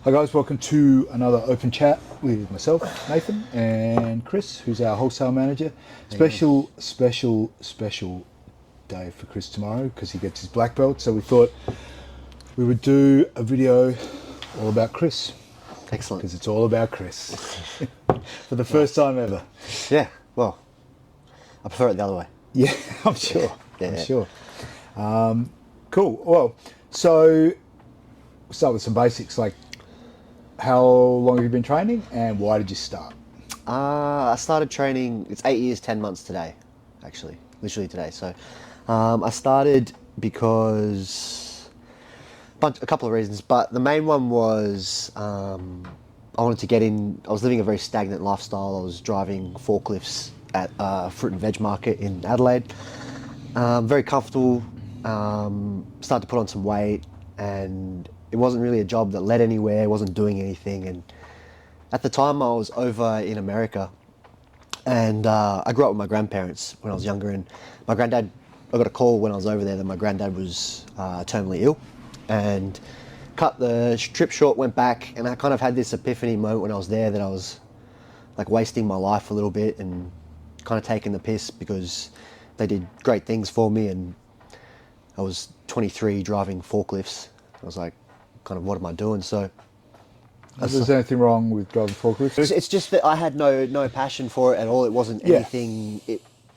Hi guys, welcome to another open chat with myself, Nathan, and Chris, who's our wholesale manager. Special day for Chris tomorrow because he gets his black belt. So we thought we would do a video all about Chris. Excellent. Because it's all about Chris. For the first time ever. Yeah, well, I prefer it the other way. Yeah, I'm sure. Yeah. I'm sure. Cool. Well, so we'll start with some basics, like how long have you been training and why did you start? I started training, it's 8 years, 10 months today, actually, literally today. So I started because, a couple of reasons, but the main one was I wanted to get in. I was living a very stagnant lifestyle. I was driving forklifts at a fruit and veg market in Adelaide. Very comfortable, started to put on some weight, and it wasn't really a job that led anywhere. I wasn't doing anything. And at the time I was over in America, and I grew up with my grandparents when I was younger, and my granddad, I got a call when I was over there that my granddad was terminally ill, and cut the trip short, went back, and I kind of had this epiphany moment when I was there that I was like wasting my life a little bit and kind of taking the piss because they did great things for me, and I was 23 driving forklifts. I was like, kind of, what am I doing? So Is there anything wrong with driving forklifts? it's just that I had no passion for it at all. It wasn't anything.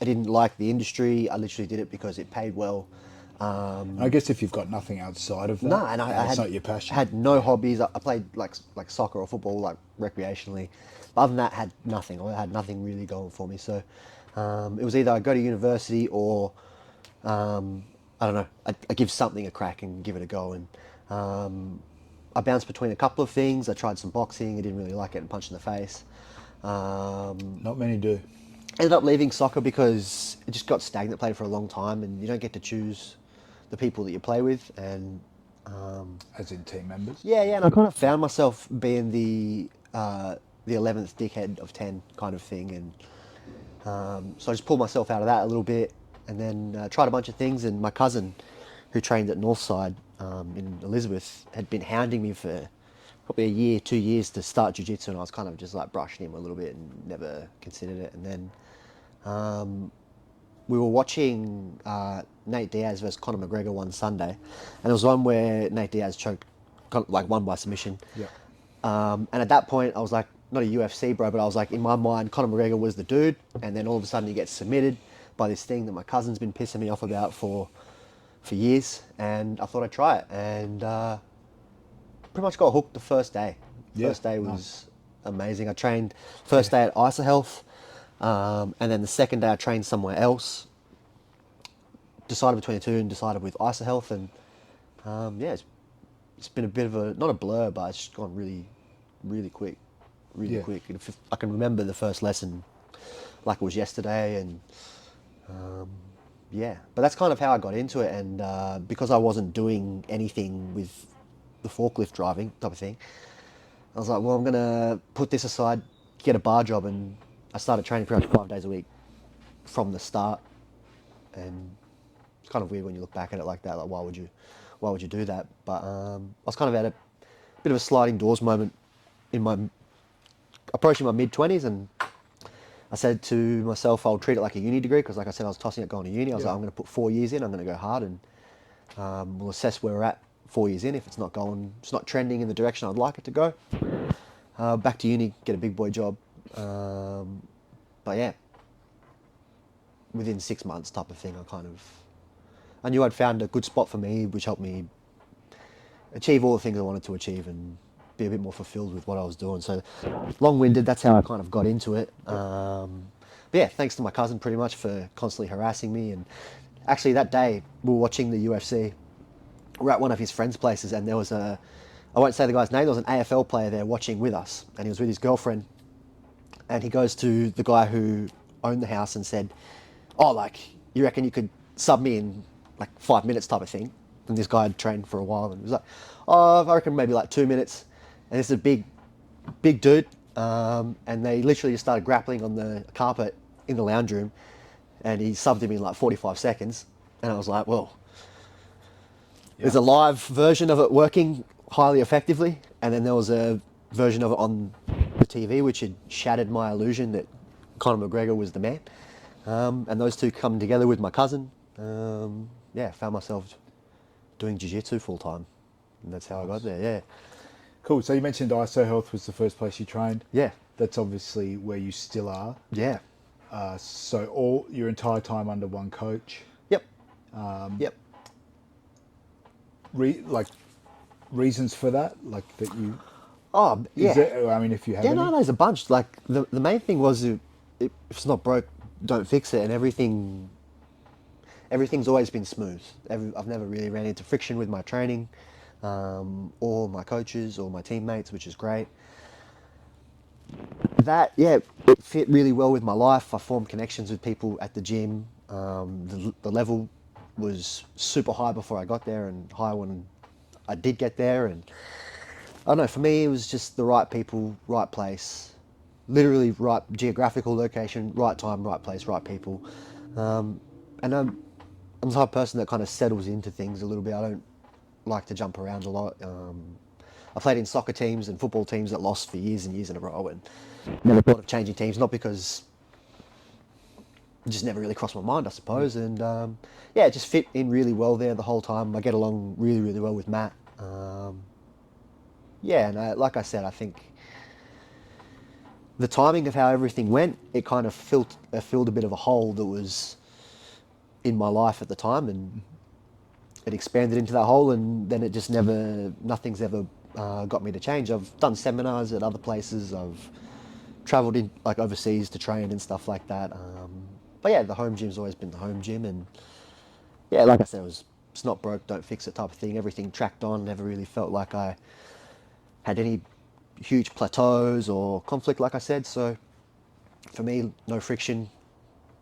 I didn't like the industry. I literally did it because it paid well. I guess if you've got nothing outside of that, No, and I it's had, not your passion. had no hobbies. I played like soccer or football, like recreationally. But other than that, had nothing. I had nothing really going for me. So it was either I go to university or I don't know. I give something a crack and give it a go. And I bounced between a couple of things. I tried some boxing. I didn't really like getting punched in the face. Not many do. Ended up leaving soccer because it just got stagnant. Played for a long time, and you don't get to choose the people that you play with. And As in team members? yeah, and I kind of found myself being the 11th dickhead of 10 kind of thing, and so I just pulled myself out of that a little bit, and then tried a bunch of things. And my cousin, who trained at Northside in Elizabeth, had been hounding me for probably a year, 2 years to start jiu-jitsu, and I was kind of just like brushing him a little bit and never considered it. And then we were watching Nate Diaz versus Conor McGregor one Sunday, and it was one where Nate Diaz choked, like won by submission. Yeah. And at that point, I was like, not a UFC bro, but I was like, in my mind, Conor McGregor was the dude, and then all of a sudden he gets submitted by this thing that my cousin's been pissing me off about for years, and I thought I'd try it, and pretty much got hooked the first day. First day was amazing. I trained first day at Isa Health, and then the second day I trained somewhere else. Decided between the two and decided with Isa Health, and it's been a bit of a, not a blur, but it's just gone really quick, quick. And if I can remember the first lesson like it was yesterday, and but that's kind of how I got into it. And because I wasn't doing anything with the forklift driving type of thing, I was like, well, I'm gonna put this aside, get a bar job, and I started training pretty much 5 days a week from the start. And it's kind of weird when you look back at it like that, like why would you do that? But I was kind of at a bit of a sliding doors moment in my approaching my mid-20s, and I said to myself I'll treat it like a uni degree, because like I said, I was tossing it going to uni. I was like, I'm going to put 4 years in, I'm going to go hard, and we'll assess where we're at 4 years in. If it's not trending in the direction I'd like it to go, back to uni, get a big boy job. But yeah, within 6 months type of thing, I knew I'd found a good spot for me, which helped me achieve all the things I wanted to achieve and be a bit more fulfilled with what I was doing. So long-winded, that's how I kind of got into it. But yeah, thanks to my cousin pretty much for constantly harassing me. And actually that day we were watching the UFC. We're at one of his friends' places, and there was I won't say the guy's name, there was an AFL player there watching with us, and he was with his girlfriend. And he goes to the guy who owned the house and said, oh, like, you reckon you could sub me in like 5 minutes type of thing? And this guy had trained for a while, and he was like, oh, I reckon maybe like 2 minutes. And this is a big dude, and they literally just started grappling on the carpet in the lounge room, and he subbed him in like 45 seconds. And I was like, well, there's a live version of it working highly effectively, and then there was a version of it on the TV which had shattered my illusion that Conor McGregor was the man. And those two come together with my cousin. Found myself doing jiu-jitsu full time, and that's how I got there. Yeah, Cool. So you mentioned ISO Health was the first place you trained. yeah, That's obviously where you still are. yeah. So all your entire time under one coach. Yep. Yep. Like reasons for that, like that you. Oh, yeah. Is there, I mean, if you have Yeah, any. no, there's a bunch. Like the main thing was if it's not broke, don't fix it, and everything's always been smooth. I've never really ran into friction with my training, or my coaches or my teammates, which is great. That, yeah, it fit really well with my life. I formed connections with people at the gym. The level was super high before I got there and high when I did get there. And I don't know, for me, it was just the right people, right place. Literally right geographical location, right time, right place, right people. And I'm the type of person that kind of settles into things a little bit. I don't like to jump around a lot. I played in soccer teams and football teams that lost for years and years in a row, and never thought of changing teams, not because it just never really crossed my mind, I suppose. And it just fit in really well there the whole time. I get along really, really well with Matt. Like I said, I think the timing of how everything went, it kind of filled a bit of a hole that was in my life at the time, and it expanded into that hole, and then it just nothing's ever got me to change. I've done seminars at other places. I've travelled in like overseas to train and stuff like that. But yeah, the home gym's always been the home gym, and yeah, like I said, it's not broke, don't fix it type of thing. Everything tracked on. Never really felt like I had any huge plateaus or conflict, like I said. So for me, no friction.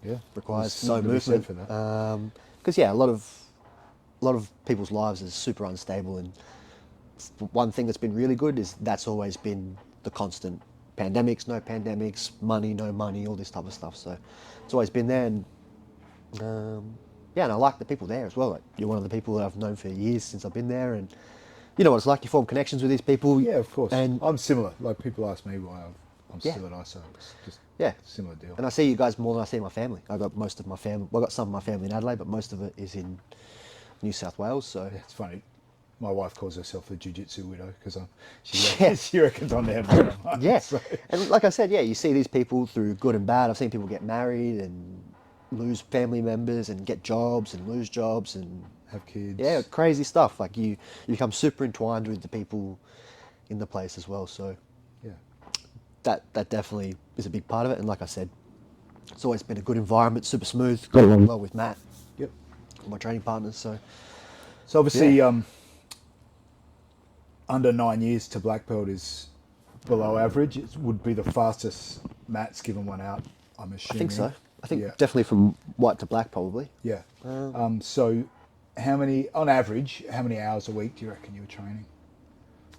Yeah. Requires There's no something to be said movement. for that. Because a lot of people's lives is super unstable, and one thing that's been really good is that's always been the constant. Pandemics, no pandemics, money, no money, all this type of stuff. So it's always been there, and and I like the people there as well. Like, you're one of the people that I've known for years since I've been there, and you know what it's like. You form connections with these people. Yeah, of course. And I'm similar. Like people ask me why I'm Yeah. still at ISO. It's just yeah, similar deal. and I see you guys more than I see my family. I got most of my family. Well, I got some of my family in Adelaide, but most of it is in New South Wales. So It's funny. My wife calls herself the jiu-jitsu widow because Yeah. she reckons I'm there more than I. yeah, So, and like I said, you see these people through good and bad. I've seen people get married and lose family members and get jobs and lose jobs and have kids. yeah, crazy stuff. Like you become super entwined with the people in the place as well. So Yeah. that definitely is a big part of it. And like I said, it's always been a good environment, super smooth. Got along well with Matt, Yep. my training partners. So So obviously, Yeah. Under 9 years to black belt is below average. It would be the fastest Matt's given one out, I'm assuming. I think so. I think Yeah. definitely from white to black, probably. Yeah. So on average, how many hours a week do you reckon you were training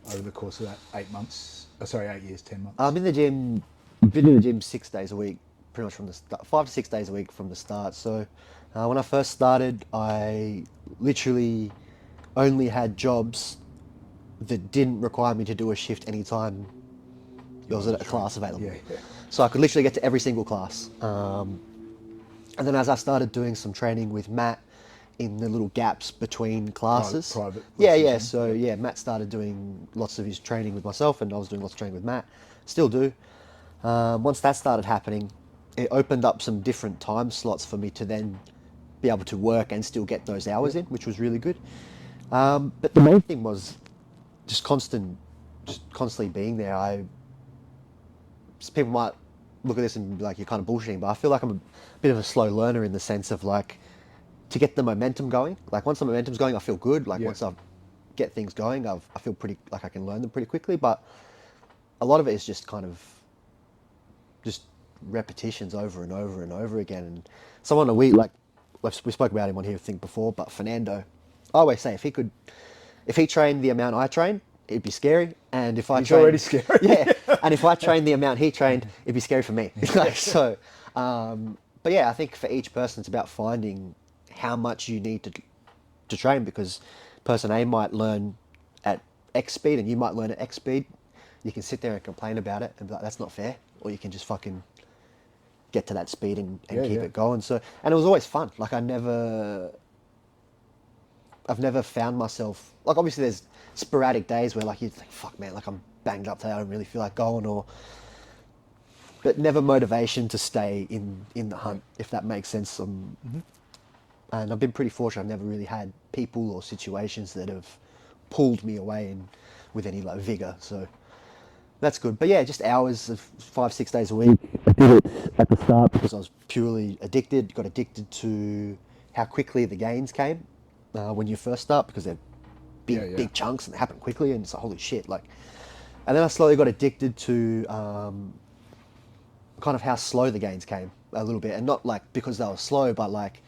over the course of that 8 months? 8 years, 10 months? I'm in the gym, been in the gym 6 days a week, pretty much from the start, 5 to 6 days a week from the start. So when I first started, I literally only had jobs that didn't require me to do a shift anytime there was a class available. Yeah. So I could literally get to every single class. And then as I started doing some training with Matt in the little gaps between classes. Private Yeah, lessons, yeah. yeah. So yeah, Matt started doing lots of his training with myself, and I was doing lots of training with Matt. Still do. Once that started happening, it opened up some different time slots for me to then be able to work and still get those hours in, which was really good. But the main thing was just constantly being there. People might look at this and be like, you're kind of bullshitting, but I feel like I'm a bit of a slow learner in the sense of like, to get the momentum going. Like once the momentum's going, I feel good. Like Yeah. once I get things going, I feel pretty like I can learn them pretty quickly. But a lot of it is just kind of just repetitions over and over and over again. And someone we spoke about him on here, I think before, but Fernando, I always say if he trained the amount I train, it'd be scary. And if I He's trained, already scary. yeah. And if I trained the amount he trained, it'd be scary for me. Like, so, but yeah, I think for each person, it's about finding how much you need to train, because person A might learn at X speed and you might learn at X speed, you can sit there and complain about it and be like, that's not fair. Or you can just fucking get to that speed and keep it going. So, and it was always fun. Like I've never found myself, like obviously there's sporadic days where like you think, fuck man, like I'm banged up today, I don't really feel like going, but never motivation to stay in the hunt, if that makes sense. And I've been pretty fortunate. I've never really had people or situations that have pulled me away with any like vigor. So that's good. But yeah, just hours of 5-6 days a week. I did it at the start because I was purely addicted. Got addicted to how quickly the gains came when you first start, because they're big chunks and they happen quickly, and it's like holy shit. Like, and then I slowly got addicted to kind of how slow the gains came a little bit, and not like because they were slow, but like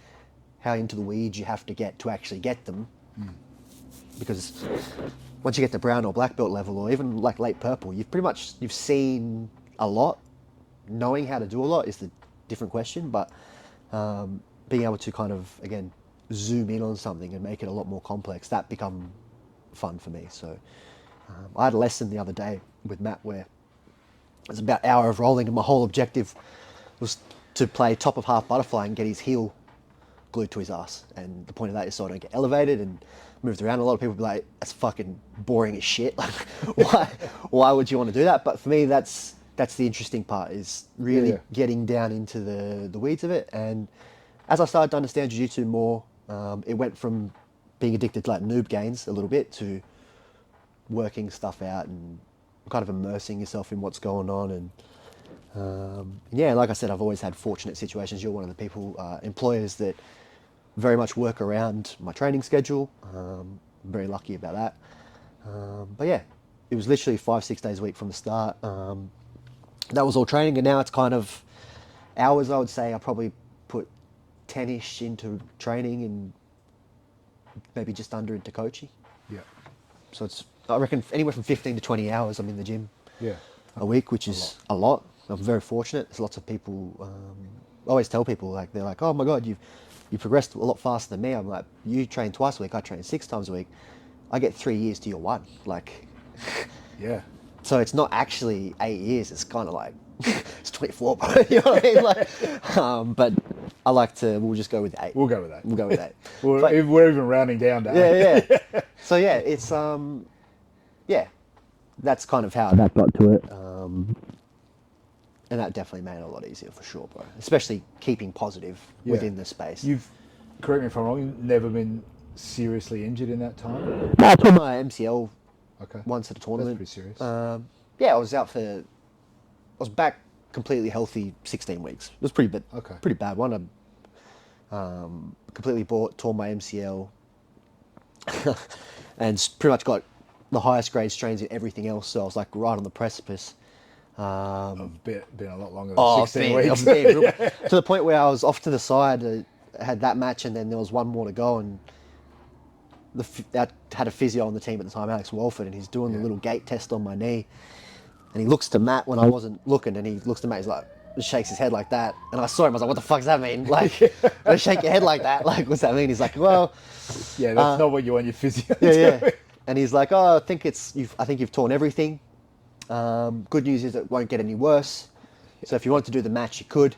how into the weeds you have to get to actually get them. Because once you get to brown or black belt level, or even like late purple, you've seen a lot. Knowing how to do a lot is the different question, but being able to kind of, again, zoom in on something and make it a lot more complex, that become fun for me. So I had a lesson the other day with Matt where it was about an hour of rolling, and my whole objective was to play top of half butterfly and get his heel glued to his ass. And the point of that is so I don't get elevated and moved around. A lot of people be like, that's fucking boring as shit. Like, why would you want to do that? But for me, that's the interesting part, is really getting down into the weeds of it. And as I started to understand jiu-jitsu more, it went from being addicted to like noob gains a little bit to working stuff out and kind of immersing yourself in what's going on. And yeah, like I said, I've always had fortunate situations. You're one of the people, employers that very much work around my training schedule. I'm very lucky about that. But yeah, it was literally 5-6 days a week from the start. That was all training, and now it's kind of hours. I would say I probably put 10-ish into training and maybe just under into coaching. Yeah. So it's, I reckon, anywhere from 15 to 20 hours I'm in the gym a week, which is a lot. I'm very fortunate. There's lots of people, I always tell people, like, they're like, oh my God, you've progressed a lot faster than me. I'm like, you train twice a week, I train 6 times a week. I get 3 years to your 1. Like, yeah. So it's not actually 8 years. It's kind of like, it's 24, bro. You know what I mean? Like, but I like to, we'll just go with 8. We'll go with 8. We'll go with 8. We're even rounding down to 8. Yeah. So yeah, it's, yeah, that's kind of how that got to it. And that definitely made it a lot easier for sure, bro. Especially keeping positive within the space. You've, correct me if I'm wrong, you've never been seriously injured in that time? No, I tore my MCL once at a tournament. That's pretty serious. Yeah, I was back completely healthy 16 weeks. It was pretty bad one. I completely tore my MCL and pretty much got the highest grade strains in everything else. So I was like right on the precipice. I've been a lot longer than 16 weeks. To the point where I was off to the side. I had that match, and then there was one more to go, and I had a physio on the team at the time, Alex Walford, and he's doing the little gait test on my knee, and he looks to Matt when I wasn't looking, and he looks to Matt, he's like, just shakes his head like that, and I saw him, I was like, what the fuck does that mean? Like, don't shake your head like that, like, what's that mean? He's like, well, yeah, that's not what you want your physio to do. And he's like, oh, I think you've torn everything. Good news is it won't get any worse. So if you wanted to do the match, you could.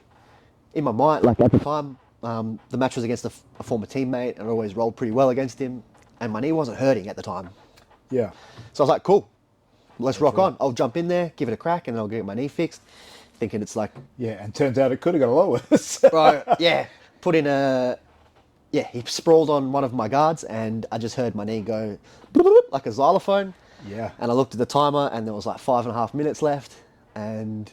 In my mind, like at the time, the match was against a former teammate, and I always rolled pretty well against him, and my knee wasn't hurting at the time. Yeah. So I was like, cool, let's rock on. I'll jump in there, give it a crack, and then I'll get my knee fixed. Thinking it's like... Yeah, and turns out it could have got a lot worse. Right, yeah. He sprawled on one of my guards, and I just heard my knee go like a xylophone. Yeah. And I looked at the timer, and there was like 5.5 minutes left, and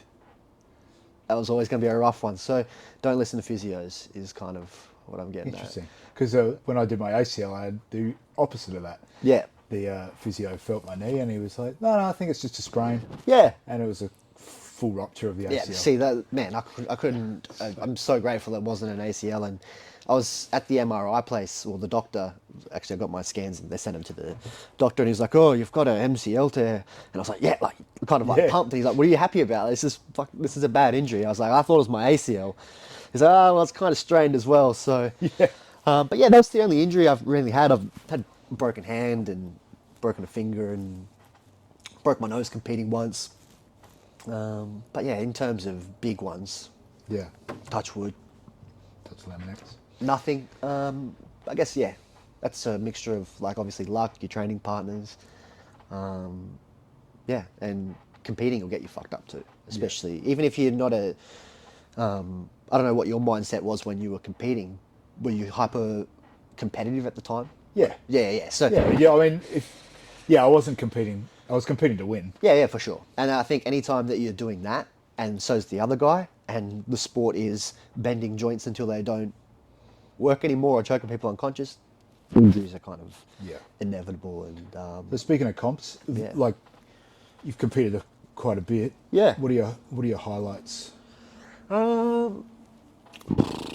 that was always going to be a rough one. So don't listen to physios is kind of what I'm getting Interesting. Because when I did my ACL, I had the opposite of that. Yeah. The physio felt my knee, and he was like, no, I think it's just a sprain. Yeah. And it was a full rupture of the ACL. Yeah, see, that, man, I couldn't, I'm so grateful it wasn't an ACL. And I was at the MRI place, or the doctor, actually I got my scans and they sent him to the doctor, and he was like, oh, you've got an MCL tear. And I was like, yeah, like kind of like pumped. And he's like, what are you happy about? This is a bad injury. I was like, I thought it was my ACL. He's like, oh, well, it's kind of strained as well. So, but yeah, that's the only injury I've really had. I've had a broken hand and broken a finger and broke my nose competing once. But yeah, in terms of big ones, Yeah. touch wood, Touch Laminex. nothing. I guess, yeah, that's a mixture of, like, obviously luck, your training partners. Yeah, and competing will get you fucked up too, especially even if you're not a. I don't know what your mindset was when you were competing. Were you hyper competitive at the time? Yeah. Yeah. So Yeah. I mean, I wasn't competing. I was competing to win. yeah, for sure. And I think any time that you're doing that, and so's the other guy, and the sport is bending joints until they don't work anymore or choking people unconscious, injuries are kind of Yeah. inevitable. And So speaking of comps, Yeah. like you've competed quite a bit. Yeah. What are your highlights um,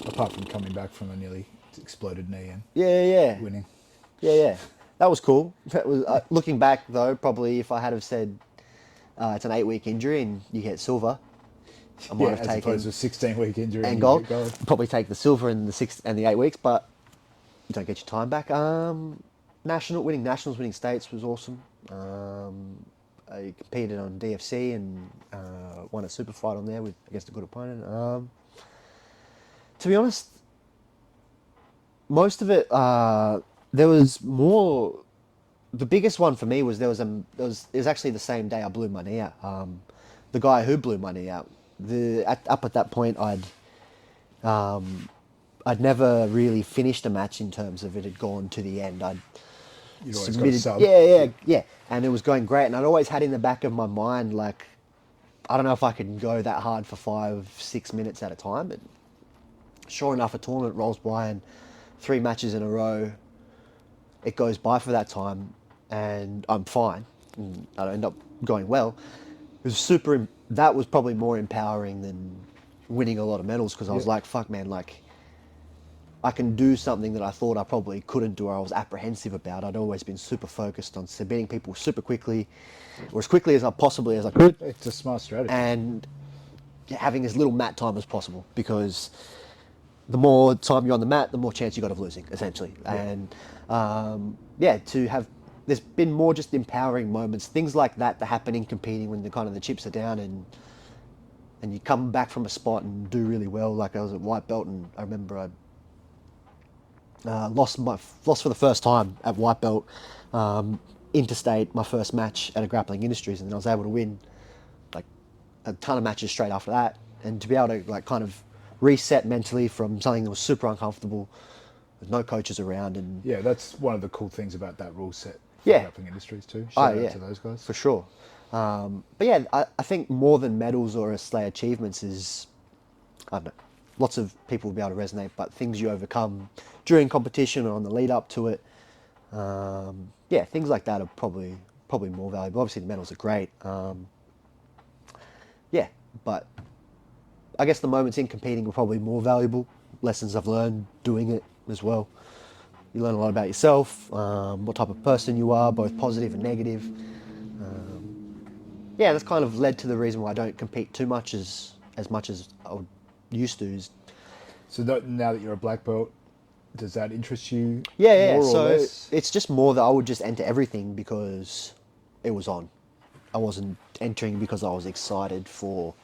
apart from coming back from a nearly exploded knee and yeah. winning? Yeah. That was cool. That was looking back though. Probably if I had have said it's an 8-week injury and you get silver, I might have as taken opposed to a 16-week injury and you gold. get gold. Probably take the silver in the 6 and the 8 weeks, but you don't get your time back. Winning nationals, winning states was awesome. I competed on DFC and won a super fight on there against a good opponent. To be honest, most of it, there was more. The biggest one for me was it was actually the same day I blew my knee out. The guy who blew my knee out, up at that point, I'd never really finished a match in terms of it had gone to the end. You'd always got a Submitted, sub. yeah, and it was going great. And I'd always had in the back of my mind, like, I don't know if I could go that hard for 5-6 minutes at a time. And sure enough, a tournament rolls by and 3 matches in a row, it goes by for that time, and I'm fine. And I end up going well. It was that was probably more empowering than winning a lot of medals, because I was Yeah. like, fuck, man, like, I can do something that I thought I probably couldn't do, or I was apprehensive about. I'd always been super focused on submitting people super quickly, or as quickly as I could, It's a smart strategy. and having as little mat time as possible, because the more time you're on the mat, the more chance you got of losing, essentially. And there's been more just empowering moments, things like that happen in competing when the chips are down, and you come back from a spot and do really well. Like I was at white belt, and I remember I lost for the first time at white belt, interstate, my first match at a Grappling Industries, and then I was able to win like a ton of matches straight after that, and to be able to like kind of reset mentally from something that was super uncomfortable with no coaches around. And Yeah, that's one of the cool things about that rule set for Yeah. Grappling Industries too. Shout out to those guys. for sure. But yeah, I think more than medals or say achievements is, I don't know, lots of people will be able to resonate, but things you overcome during competition or on the lead up to it. Things like that are probably more valuable. Obviously the medals are great. But I guess the moments in competing were probably more valuable. Lessons I've learned doing it as well. You learn a lot about yourself, what type of person you are, both positive and negative. That's kind of led to the reason why I don't compete too much as much as I would used to. So now that you're a black belt, does that interest you? Yeah. More or So less? it's just more that I would just enter everything because it was on. I wasn't entering because I was excited for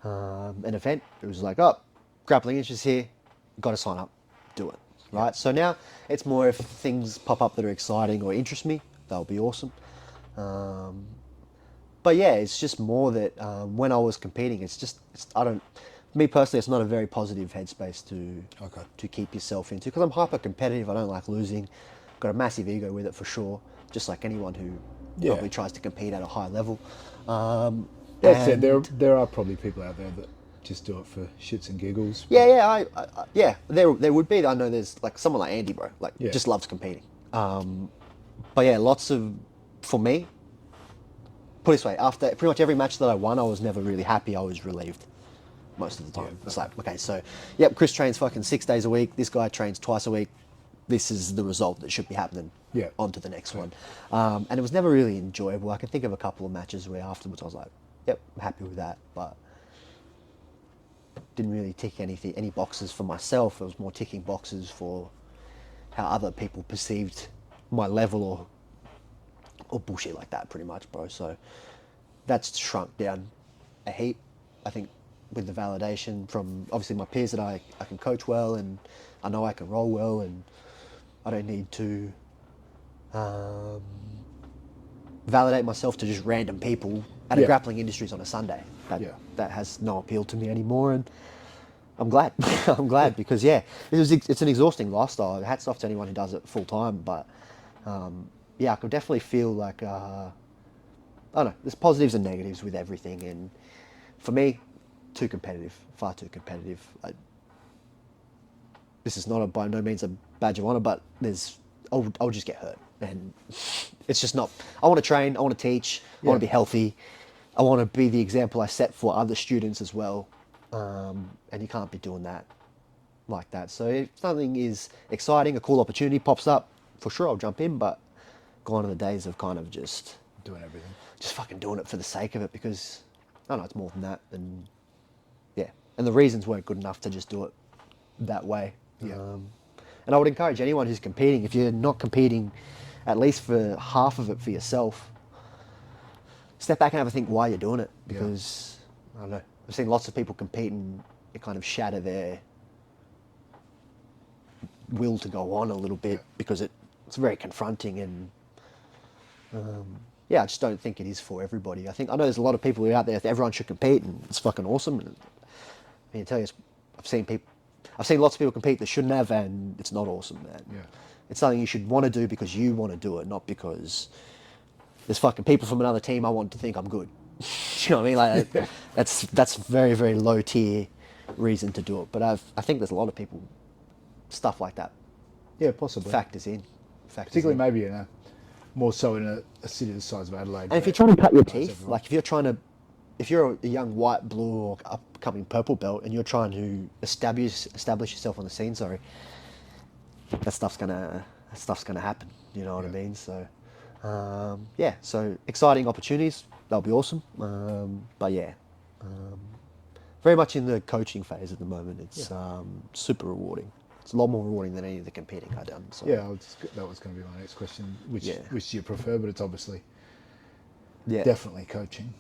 an event. It was like, oh, Grappling Interest here, got to sign up, do it, right? So now it's more if things pop up that are exciting or interest me, they'll be awesome. But yeah, it's just more that when I was competing, me personally, it's not a very positive headspace to keep yourself into, because I'm hyper competitive. I don't like losing. Got a massive ego with it for sure, just like anyone who probably tries to compete at a high level. That's it. There are probably people out there that just do it for shits and giggles. Yeah, there would be. I know there's like someone like Andy, bro, like Yeah. just loves competing. But yeah, for me, put it this way, after pretty much every match that I won, I was never really happy. I was relieved most of the time. It's like, okay, so, yep, Chris trains fucking 6 days a week. This guy trains twice a week. This is the result that should be happening. Yeah. On to the next one. And it was never really enjoyable. I can think of a couple of matches where afterwards I was like, yep, I'm happy with that, but didn't really tick any boxes for myself. It was more ticking boxes for how other people perceived my level or or bullshit like that, pretty much, bro. So that's shrunk down a heap. I think with the validation from obviously my peers that I can coach well, and I know I can roll well, and I don't need to validate myself to just random people at a grappling industries on a Sunday. That has no appeal to me anymore, and I'm glad. I'm glad because it's an exhausting lifestyle. Hats off to anyone who does it full time, but I could definitely feel like I don't know. There's positives and negatives with everything, and for me, too competitive, far too competitive. This is not by no means a badge of honor, but I'll just get hurt, and it's just not. I want to train. I want to teach. I want to be healthy. I want to be the example I set for other students as well, and you can't be doing that like that. So if something is exciting, a cool opportunity pops up, for sure I'll jump in. But gone are the days of kind of just doing everything, just fucking doing it for the sake of it, because I know it's more than that, and and the reasons weren't good enough to just do it that way. And I would encourage anyone who's competing, if you're not competing, at least for half of it for yourself, step back and have a think why you're doing it. Because, I don't know, I've seen lots of people compete and it kind of shatter their will to go on a little bit because it's very confronting, and I just don't think it is for everybody. I know there's a lot of people who are out there, everyone should compete and it's fucking awesome. And I mean, I tell you, I've seen lots of people compete that shouldn't have, and it's not awesome, man. It's something you should want to do because you want to do it, not because there's fucking people from another team I want to think I'm good. You know what I mean? Like that's very, very low tier reason to do it. But I think there's a lot of people, stuff like that. Yeah, possibly. Factors in. Particularly maybe more so in a city the size of Adelaide. And if you're trying to cut your teeth, like if you're a young white, blue, or upcoming purple belt, and you're trying to establish yourself on the scene, that stuff's gonna happen. You know what I mean? So, so exciting opportunities. That'll be awesome. Very much in the coaching phase at the moment. It's super rewarding. It's a lot more rewarding than any of the competing I've done. So. Yeah, that was going to be my next question. Which do you prefer? But it's obviously definitely coaching.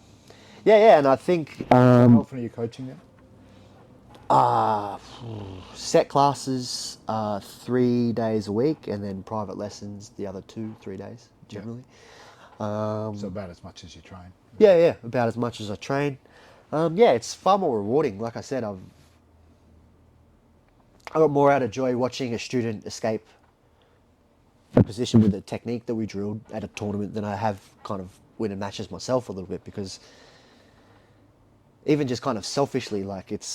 Yeah, and I think... how often are you coaching now? Set classes 3 days a week, and then private lessons the other 2-3 days, generally. So about as much as you train. Yeah, about as much as I train. It's far more rewarding. Like I said, I got more out of joy watching a student escape a position with a technique that we drilled at a tournament than I have kind of winning matches myself a little bit, because even just kind of selfishly, like it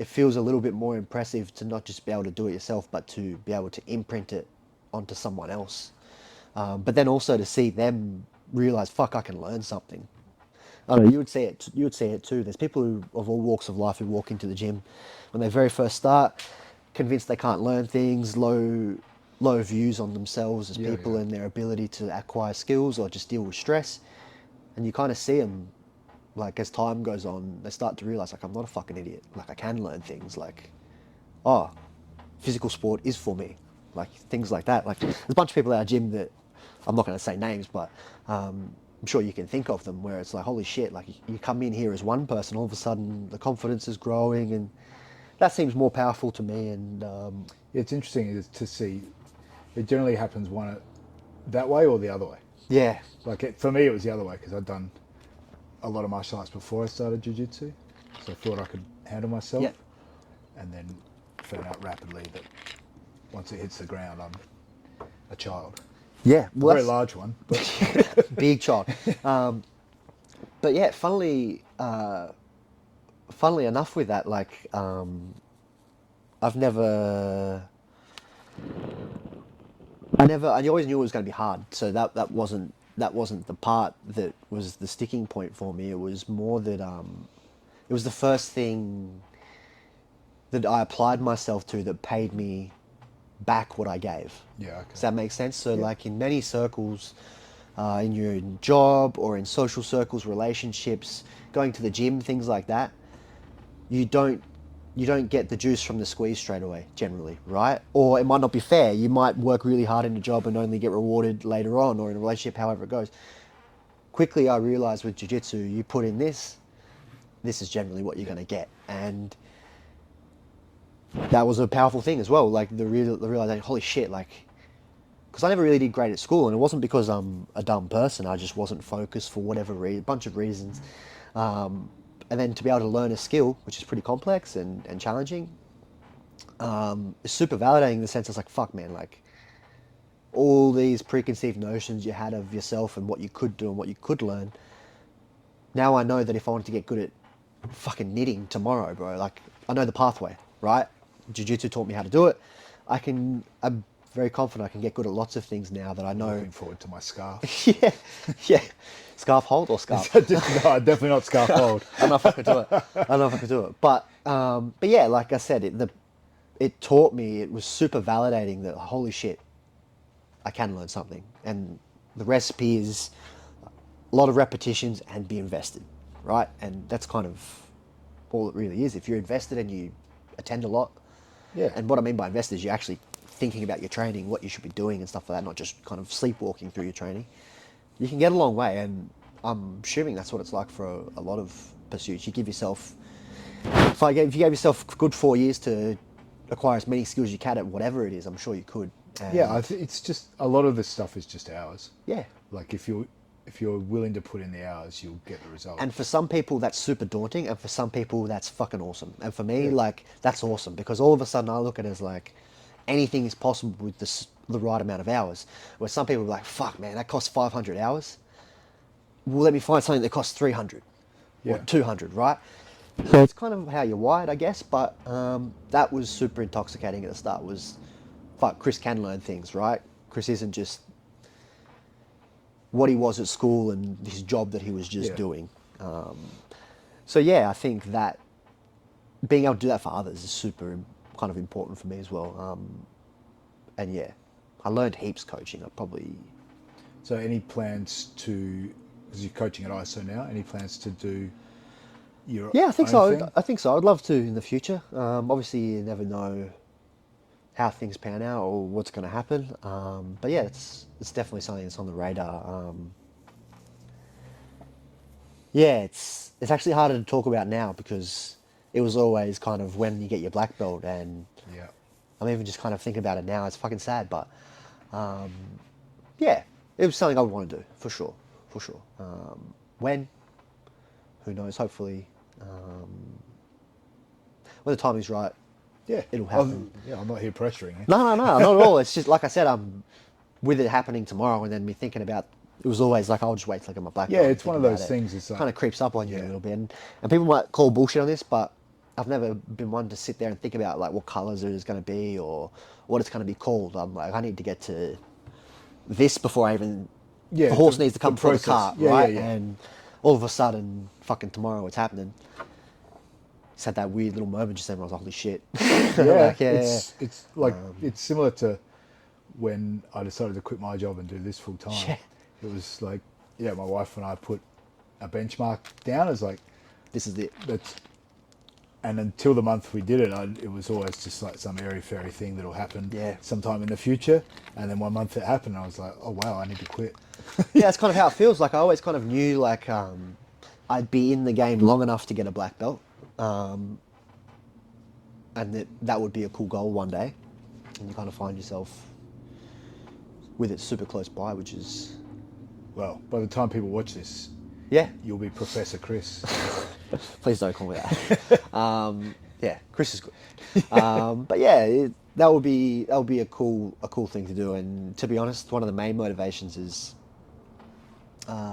feels a little bit more impressive to not just be able to do it yourself, but to be able to imprint it onto someone else. But then also to see them realize, fuck, I can learn something. I don't know, you would see it too. There's people of all walks of life who walk into the gym when they very first start, convinced they can't learn things, low views on themselves as people and their ability to acquire skills or just deal with stress. And you kind of see them, like, as time goes on, they start to realize, like, I'm not a fucking idiot. Like, I can learn things. Like, physical sport is for me. Like, things like that. Like, there's a bunch of people at our gym that, I'm not going to say names, but I'm sure you can think of them, where it's like, holy shit, like, you come in here as one person, all of a sudden the confidence is growing, and that seems more powerful to me. And it's interesting to see. It generally happens that way or the other way. Yeah. Like for me, it was the other way, because I'd done a lot of martial arts before I started jiu-jitsu, so I thought I could handle myself. Yep. And then found out rapidly that once it hits the ground, I'm a child. Yeah, well, a very large one, but big child. But yeah, funnily enough, with that, like, I always knew it was going to be hard. So that wasn't the part that was the sticking point for me. It was more that it was the first thing that I applied myself to that paid me back what I gave. Yeah, okay. Does that make sense? So like in many circles, in your job or in social circles, relationships, going to the gym, things like that, you don't you don't get the juice from the squeeze straight away, generally, right? Or it might not be fair. You might work really hard in a job and only get rewarded later on, or in a relationship, however it goes. Quickly, I realized with jiu-jitsu, you put in this is generally what you're going to get. And that was a powerful thing as well. Like the realization, holy shit, like, because I never really did great at school, and it wasn't because I'm a dumb person. I just wasn't focused for whatever reason, bunch of reasons. And then to be able to learn a skill, which is pretty complex and challenging, is super validating in the sense it's like, fuck, man, like, all these preconceived notions you had of yourself and what you could do and what you could learn, now I know that if I wanted to get good at fucking knitting tomorrow, bro, like, I know the pathway, right? Jiu-jitsu taught me how to do it. I'm very confident I can get good at lots of things now that I know. Looking forward to my scarf. Yeah, yeah. Scarf hold or scarf? No, definitely not scarf hold. I don't know if I could do it. But yeah, like I said, it taught me, it was super validating that, holy shit, I can learn something. And the recipe is a lot of repetitions and be invested, right? And that's kind of all it really is. If you're invested and you attend a lot, Yeah. and what I mean by invested is you're actually thinking about your training, what you should be doing and stuff like that, not just kind of sleepwalking through your training, you can get a long way. And I'm assuming that's what it's like for a lot of pursuits. You give yourself, if you gave yourself a good 4 years to acquire as many skills as you can at whatever it is, I'm sure you could. And Yeah, it's just a lot of this stuff is just hours. yeah. Like if you're willing to put in the hours, you'll get the result. And for some people, that's super daunting, and for some people, that's fucking awesome. And for me, like, that's awesome, because all of a sudden I look at it as like, anything is possible with the right amount of hours. Where some people are like, fuck, man, that costs 500 hours. Well, let me find something that costs 300 or 200, right? So it's kind of how you're wired, I guess. But that was super intoxicating at the start. Was, fuck, Chris can learn things, right? Chris isn't just what he was at school and his job that he was just doing. So yeah, I think that being able to do that for others is super kind of important for me as well. And yeah, I learned heaps coaching. So any plans to, because you're coaching at ISO now, any plans to do your Yeah, I think own so. thing? I think so. I'd love to in the future. Obviously, you never know how things pan out or what's going to happen. But yeah, it's definitely something that's on the radar. Yeah, it's actually harder to talk about now because it was always kind of when you get your black belt, and Yeah. I'm even just kind of thinking about it now. It's fucking sad, but yeah, it was something I would want to do for sure. When? Who knows? Hopefully, when the timing's right, Yeah. it'll happen. I'm not here pressuring you. No, not at all. It's just like I said, with it happening tomorrow, and then me thinking about. It was always like, I'll just wait till I get my black belt. Yeah, it's one of think those about things. It's like, kind of creeps up on you a little bit, and people might call bullshit on this, but I've never been one to sit there and think about like what colours it is going to be or what it's going to be called. I'm like, I need to get to this before I even. Yeah, the horse the- needs to come the before the process. cart, Yeah, right? yeah, yeah. And all of a sudden, fucking tomorrow, it's happening. Just had that weird little moment just then where I was like, holy shit. yeah, Like, it's like it's similar to when I decided to quit my job and do this full time. Yeah. It was like, my wife and I put a benchmark down as like, this is it. and until the month we did it, it was always just like some airy-fairy thing that'll happen sometime in the future. And then one month it happened, and I was like, oh wow, I need to quit. Yeah, that's kind of how it feels. Like I always kind of knew like I'd be in the game long enough to get a black belt, and that would be a cool goal one day. And you kind of find yourself with it super close by, which is Well, by the time people watch this, yeah. you'll be Professor Chris. Please don't call me that. Yeah, Chris is good. But yeah, that would be a cool thing to do. And to be honest, one of the main motivations is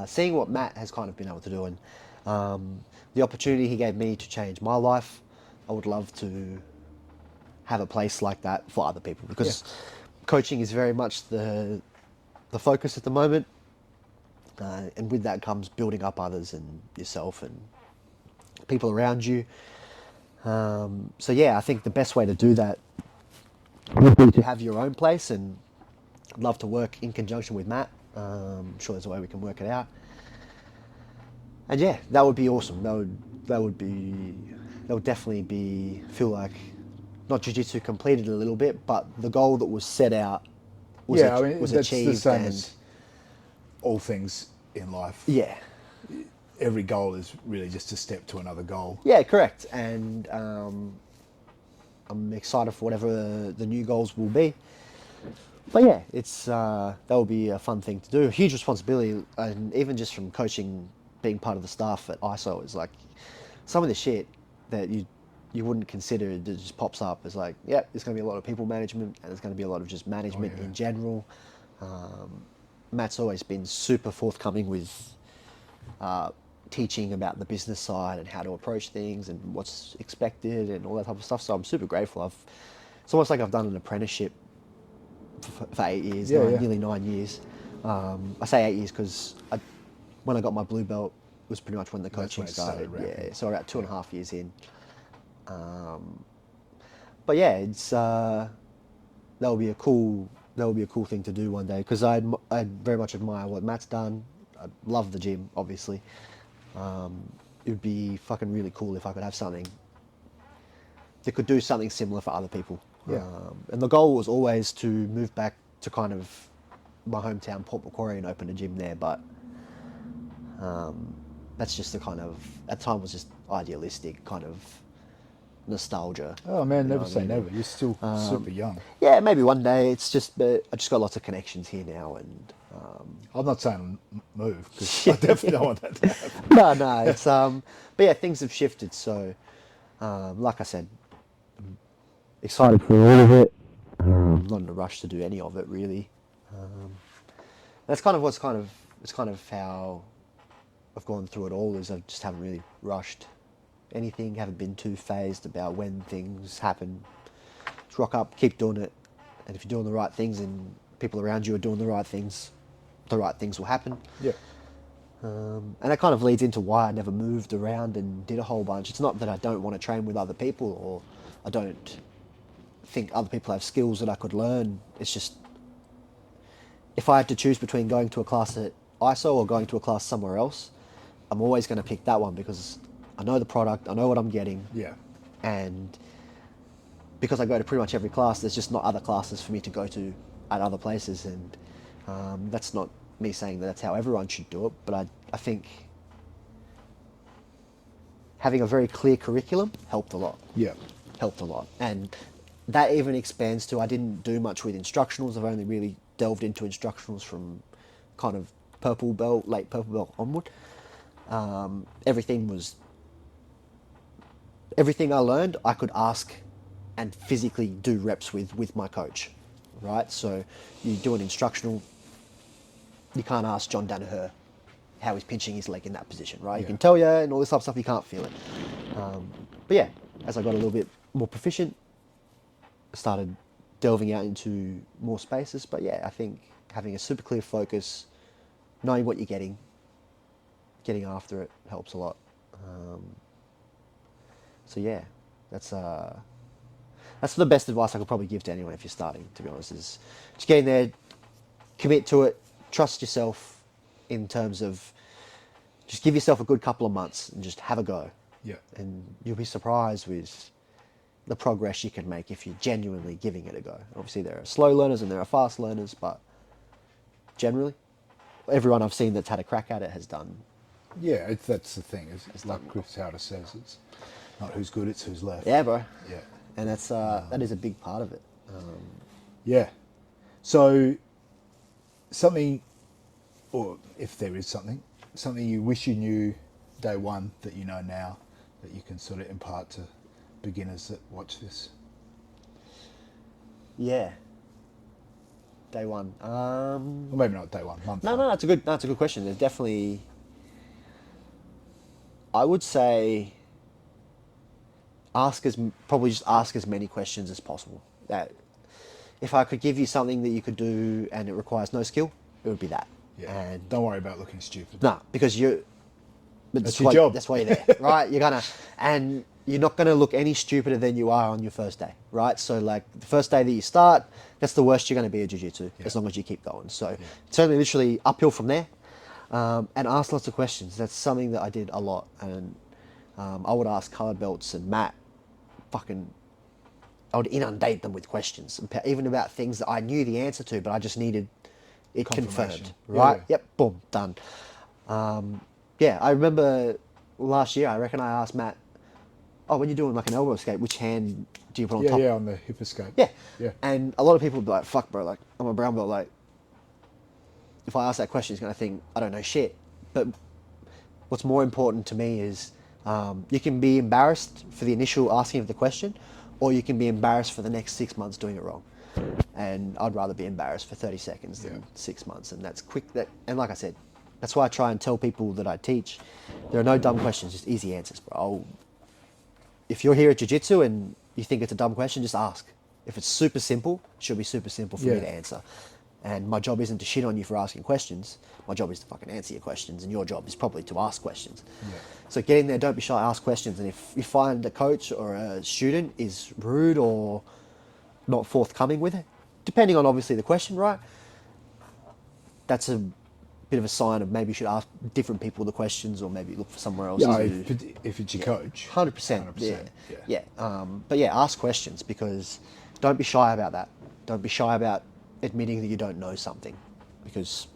seeing what Matt has kind of been able to do, and the opportunity he gave me to change my life. I would love to have a place like that for other people, because coaching is very much the focus at the moment. And with that comes building up others and yourself and people around you. So yeah, I think the best way to do that would be to have your own place, and I'd love to work in conjunction with Matt. I'm sure there's a way we can work it out. And yeah, that would be awesome. That would be there'll definitely feel like not jiu-jitsu completed a little bit, but the goal that was set out was, Yeah, I mean, was that's the achieved. same And as all things in life. yeah, Every goal is really just a step to another goal. yeah, correct. And I'm excited for whatever the new goals will be. But yeah, it's that will be a fun thing to do. A huge responsibility, and even just from coaching, being part of the staff at ISO is like some of the shit that you wouldn't consider that just pops up. It's like, yeah, there's going to be a lot of people management, and there's going to be a lot of just management in general. Matt's always been super forthcoming with teaching about the business side and how to approach things and what's expected and all that type of stuff. So I'm super grateful. It's almost like I've done an apprenticeship for 8 years, nearly 9 years. I say 8 years because when I got my blue belt was pretty much when the coaching started. Yeah, so about 2.5 years in. But yeah, it's that will be a cool thing to do one day, because I very much admire what Matt's done. I love the gym, obviously. It would be fucking really cool if I could have something that could do something similar for other people. Yeah. And the goal was always to move back to kind of my hometown, Port Macquarie, and open a gym there. But that's just the kind of, at the time was just idealistic kind of nostalgia. Oh man, You know never what I say mean? never. You're still super young. Yeah, maybe one day. It's just, I just got lots of connections here now, and I'm not saying move, because I definitely don't want that to happen. no, it's but yeah, things have shifted. So, like I said, I'm excited for all of it. Not in a rush to do any of it, really. That's kind of it's kind of how I've gone through it all. Is I just haven't really rushed anything. Haven't been too phased about when things happen. Just rock up, keep doing it, and if you're doing the right things and people around you are doing the right things will happen. Yeah. And that kind of leads into why I never moved around and did a whole bunch. It's not that I don't want to train with other people, or I don't think other people have skills that I could learn. It's just, if I had to choose between going to a class at ISO or going to a class somewhere else, I'm always going to pick that one, because I know the product, I know what I'm getting. Yeah. And because I go to pretty much every class, there's just not other classes for me to go to at other places. And that's not me saying that that's how everyone should do it, but I think having a very clear curriculum helped a lot. Yeah. Helped a lot. And that even expands to, I didn't do much with instructionals. I've only really delved into instructionals from kind of late purple belt onward. Everything I learned, I could ask and physically do reps with my coach, right? So you do an instructional, you can't ask John Danaher how he's pinching his leg in that position, right? Yeah. He can tell you and all this type of stuff, you can't feel it. But yeah, as I got a little bit more proficient, I started delving out into more spaces. But yeah, I think having a super clear focus, knowing what you're getting after it helps a lot. So yeah, that's the best advice I could probably give to anyone if you're starting, to be honest, is just get in there, commit to it, trust yourself in terms of just give yourself a good couple of months and just have a go. Yeah. And you'll be surprised with the progress you can make if you're genuinely giving it a go. Obviously there are slow learners and there are fast learners, but generally everyone I've seen that's had a crack at it has done. Yeah, that's the thing. It's like Chris Perez says, it's not who's good, it's who's left. Yeah, bro. Yeah. And that's that is a big part of it. Yeah. So something, or if there is something you wish you knew day one that you know now, that you can sort of impart to beginners that watch this? Yeah. Day one. Or maybe not day one, month one. No, that's a good question. There's definitely, I would say, probably just ask as many questions as possible. That if I could give you something that you could do and it requires no skill, it would be that. Yeah. And don't worry about looking stupid. no, because That's your job. That's why you're there, right? And you're not gonna look any stupider than you are on your first day, right? So like the first day that you start, that's the worst you're gonna be at jiu-jitsu, as long as you keep going. So it's only literally uphill from there, and ask lots of questions. That's something that I did a lot, and I would ask colored belts and Matt, I would inundate them with questions, even about things that I knew the answer to, but I just needed it confirmed. Right? Yeah. Yep. Boom. Done. Yeah, I remember last year, I reckon I asked Matt, oh, when you're doing like an elbow escape, which hand do you put on top? Yeah, on the hip escape. Yeah. Yeah. And a lot of people would be like, fuck, bro, like, I'm a brown belt, like, if I ask that question, he's going to think I don't know shit. But what's more important to me is you can be embarrassed for the initial asking of the question, or you can be embarrassed for the next 6 months doing it wrong. And I'd rather be embarrassed for 30 seconds than 6 months. And that's quick. And like I said, that's why I try and tell people that I teach, there are no dumb questions, just easy answers, bro. If you're here at jiu-jitsu and you think it's a dumb question, just ask. If it's super simple, it should be super simple for me to answer. And my job isn't to shit on you for asking questions. My job is to fucking answer your questions, and your job is probably to ask questions. Yeah. So get in there, don't be shy, ask questions. And if you find a coach or a student is rude or not forthcoming with it, depending on obviously the question, right? That's a bit of a sign of maybe you should ask different people the questions, or maybe look for somewhere else. Yeah, if it's your coach. 100%. Yeah. But yeah, ask questions, because don't be shy about that. Don't be shy about admitting that you don't know something, because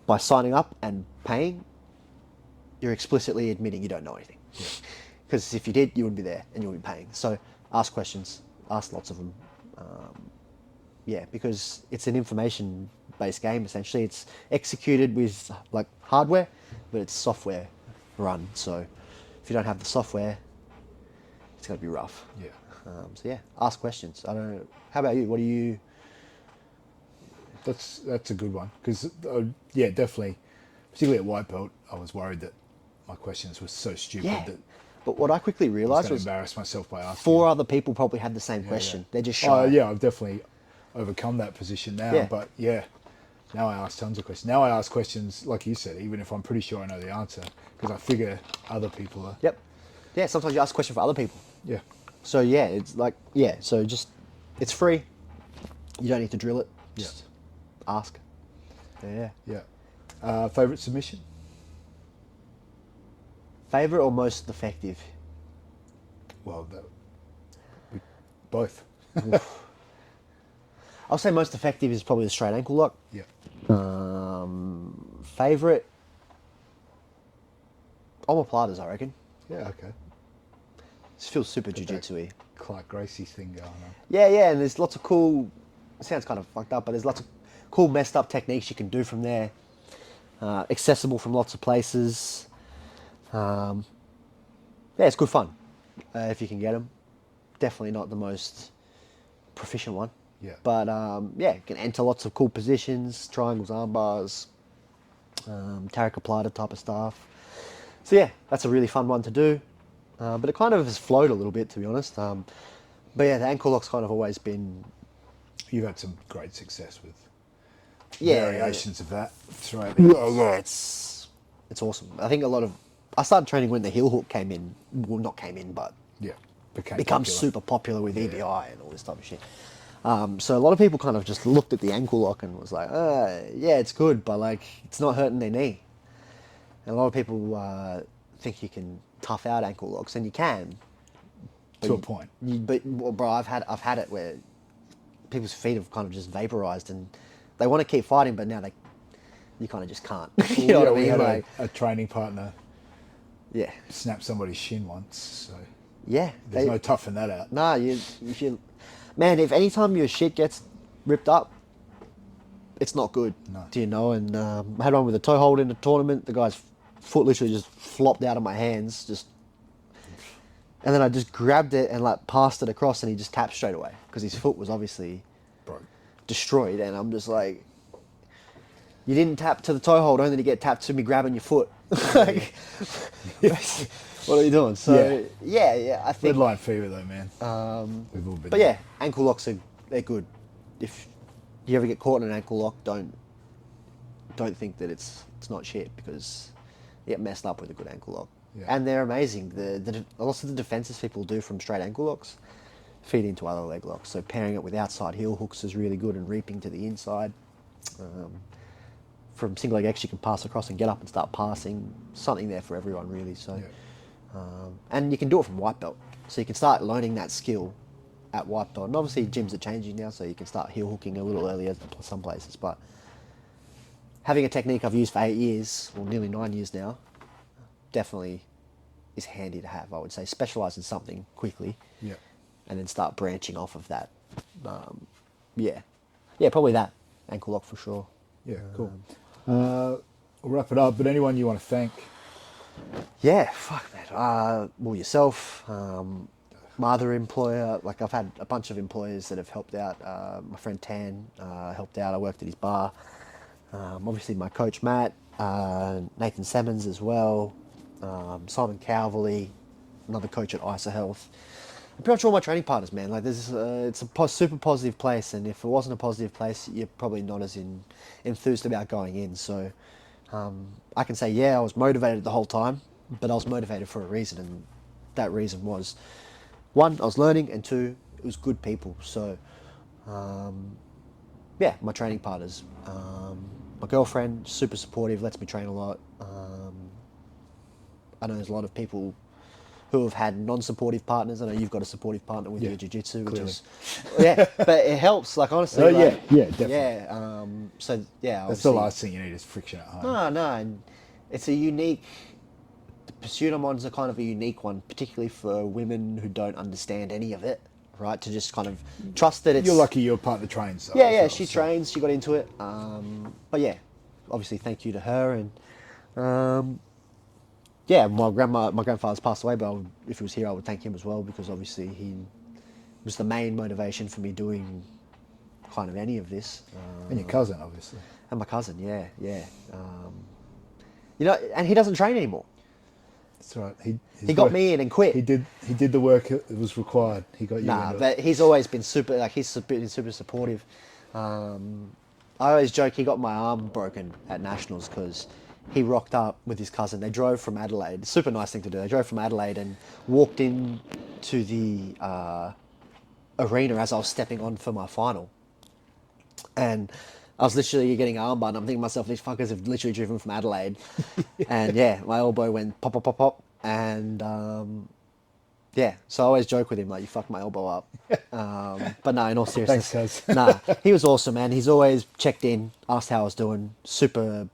by signing up and paying, you're explicitly admitting you don't know anything. Because if you did, you wouldn't be there and you wouldn't be paying. So ask questions, ask lots of them. Because it's an information-based game, essentially. It's executed with like hardware, but it's software run. So if you don't have the software, it's going to be rough. Yeah. So yeah, ask questions. I don't know. How about you? What do you... That's a good one, because definitely, particularly at white belt, I was worried that my questions were so stupid that but what I quickly I was realised going was to embarrass myself by asking. 4 other people probably had the same question. They're just shy. I've definitely overcome that position now. But now I ask tons of questions. Now I ask questions like you said, even if I'm pretty sure I know the answer, because I figure other people are. Yep. Yeah. Sometimes you ask a question for other people. Yeah. So it's like So just it's free. You don't need to drill it. Just ask. Yeah. Favorite submission? Favorite or most effective? Well, both. I'll say most effective is probably the straight ankle lock. Yeah. Favorite? Omoplatas, I reckon. Yeah. Okay. This feels super jiu-jitsu-y. Clark Gracie thing going on. Yeah, and there's lots of cool. It sounds kind of fucked up, but there's lots of cool messed up techniques you can do from there. Accessible from lots of places. It's good fun if you can get them. Definitely not the most proficient one. Yeah. But you can enter lots of cool positions, triangles, arm bars, Tarika Plata type of stuff. So yeah, that's a really fun one to do. But it kind of has flowed a little bit, to be honest. But yeah, the ankle lock's kind of always been... You've had some great success with Yeah, variations of that throughout the years. Yeah, it's awesome. I think I started training when the heel hook came in. Well, not came in, but became popular. Super popular with EBI and all this type of shit. So a lot of people kind of just looked at the ankle lock and was like, yeah, it's good, but like it's not hurting their knee. And a lot of people think you can tough out ankle locks, and you can. To a point. Bro, I've had it where people's feet have kind of just vaporized, and they want to keep fighting, but now you kind of just can't. You know what I mean? We had like, a training partner. Yeah. Snapped somebody's shin once, so yeah, there's no toughing that out. Nah, if any time your shit gets ripped up, it's not good. No. Do you know? And I had one with a toe hold in a tournament. The guy's foot literally just flopped out of my hands, and then I just grabbed it and like passed it across, and he just tapped straight away because his foot was obviously destroyed. And I'm just like, you didn't tap to the toe hold only to get tapped to me grabbing your foot. Like, what are you doing? So I think Red line fever though, man. We've all been. But yeah, ankle locks they're good. If you ever get caught in an ankle lock, don't think that it's not shit, because you get messed up with a good ankle lock. Yeah. And they're amazing. Lots of the defenses people do from straight ankle locks feed into other leg locks. So pairing it with outside heel hooks is really good, and reaping to the inside. From single leg X, you can pass across and get up and start passing. Something there for everyone, really. So And you can do it from white belt. So you can start learning that skill at white belt. And obviously gyms are changing now, so you can start heel hooking a little earlier at some places. But having a technique I've used for 8 years, or nearly 9 years now, definitely is handy to have, I would say. Specialize in something quickly, Yeah. and then start branching off of that. Yeah, probably that ankle lock for sure. Yeah, cool. We'll wrap it up, but anyone you want to thank? Yeah, fuck man. Well, yourself, my other employer. Like I've had a bunch of employers that have helped out. My friend Tan helped out. I worked at his bar. Obviously, my coach Matt, Nathan Simmons as well, Simon Calverley, another coach at ISA Health. And pretty much all my training partners, man. Like, it's a super positive place, and if it wasn't a positive place, you're probably not as enthused about going in. So, I can say, yeah, I was motivated the whole time, but I was motivated for a reason, and that reason was, one, I was learning, and two, it was good people. So, yeah, my training partners. My girlfriend, super supportive, lets me train a lot. I know there's a lot of people who have had non-supportive partners. I know you've got a supportive partner with your jiu-jitsu, which is, yeah, but it helps, like, honestly. Yeah, definitely. Yeah, so, yeah. That's the last thing you need is friction at home. No, and it's a unique, the pursuit I'm on is a kind of a unique one, particularly for women who don't understand any of it, right? To just kind of trust that it's... You're lucky your partner trains. Though, Yeah, as well, she so. trains, she got into it. But yeah, obviously thank you to her. And yeah, my grandfather's passed away, but if he was here, I would thank him as well, because obviously he was the main motivation for me doing kind of any of this. And your cousin, obviously. And my cousin, yeah. You know, and he doesn't train anymore. That's right. He got me in and quit. He did the work that was required. He got you Nah, into but it. he's always been he's been super supportive. I always joke he got my arm broken at Nationals because he rocked up with his cousin. They drove from Adelaide. Super nice thing to do. They drove from Adelaide and walked in to the arena as I was stepping on for my final. And I was literally getting an armbar, and I'm thinking to myself, these fuckers have literally driven from Adelaide. And yeah, my elbow went pop, pop, pop, pop. And yeah, so I always joke with him, like, you fucked my elbow up. But no, in all seriousness, Thanks, cuz. nah, he was awesome, man. He's always checked in, asked how I was doing, super